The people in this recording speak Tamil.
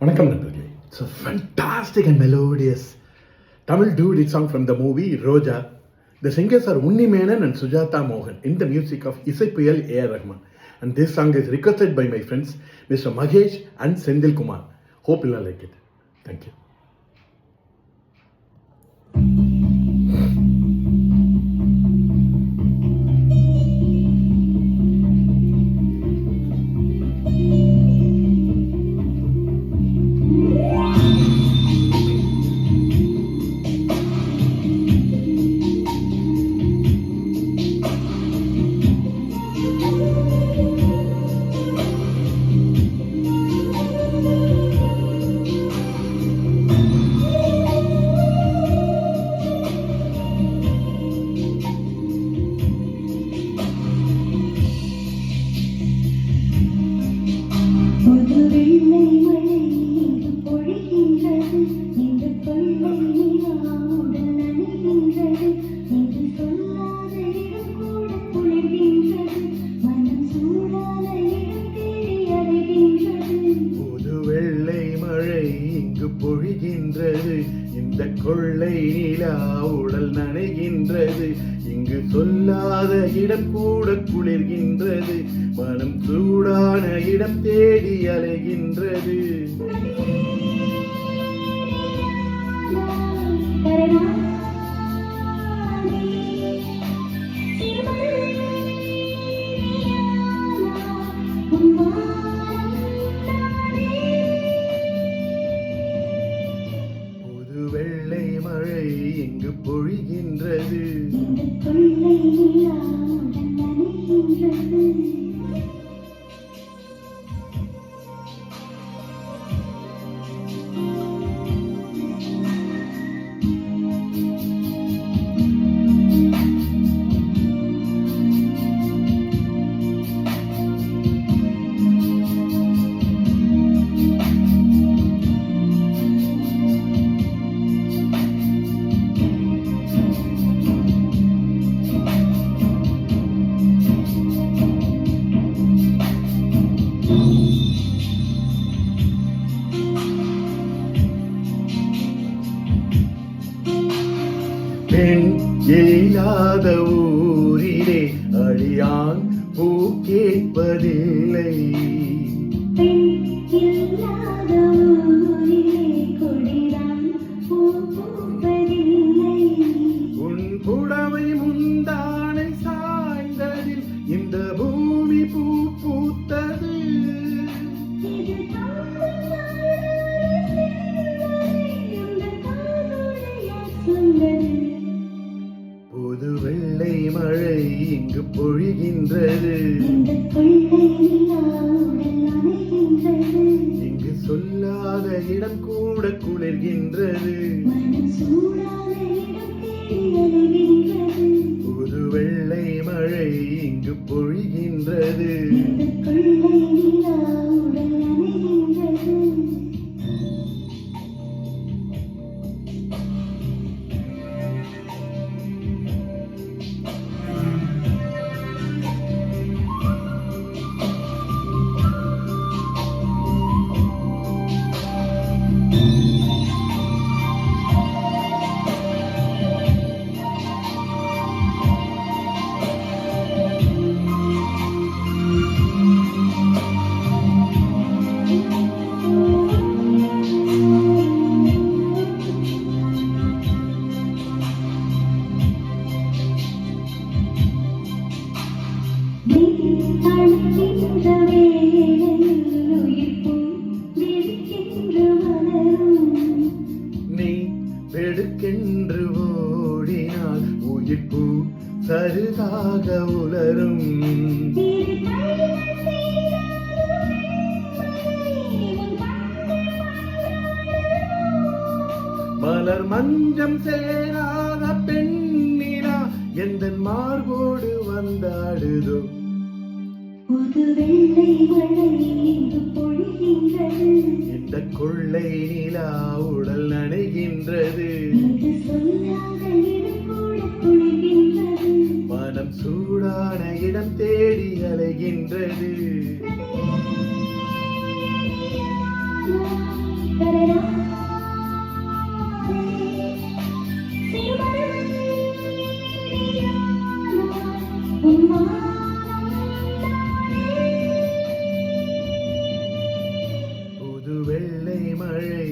வணக்கம் நண்பர்களே. It's a fantastic and melodious Tamil duet song from the movie Roja. The singers are Unni Menon and Sujata Mohan in the music of Isaipuyal A.R. Rahman. And this song is requested by my friends Mr. Mahesh and Sendil Kumar. Hope you'll like it. Thank you. பொழிகின்றது இந்த கொள்ளை நிலா உடல் நனைகின்றது இங்கு சொல்லாத இடம் கூட குளிர்கின்றது மனம் சூடான இடம் தேடி அலைகின்றது. வெள்ளை மழை இங்கு பொழிகின்றது. பெண் இல்லாத ஊரிலே அழியான் பூ கேட்பதில்லை. உன் புடவை முந்தானை சாய்ந்ததில் இந்த பூமி பூ பூத்தது. புது வெள்ளை மழை இங்கு பொழிகின்றது. இங்கு சொல்லாத இடம் கூட குளிர்கின்றது. புது வெள்ளை மழை இங்கு பொழிகின்றது. நீ வெடுக்கென்று ஓடினால் உயிர்ப்பு சருகாக உலரும். மலர் மஞ்சம் சேராத பெண்ணிலா எந்த மார்போடு வந்தாடுதோ. இந்த கொள்ளை நிலா உடல் நனைகின்றது. மனம் சூடான இடம் தேடி அலைகின்றது. புது வெள்ளை மழை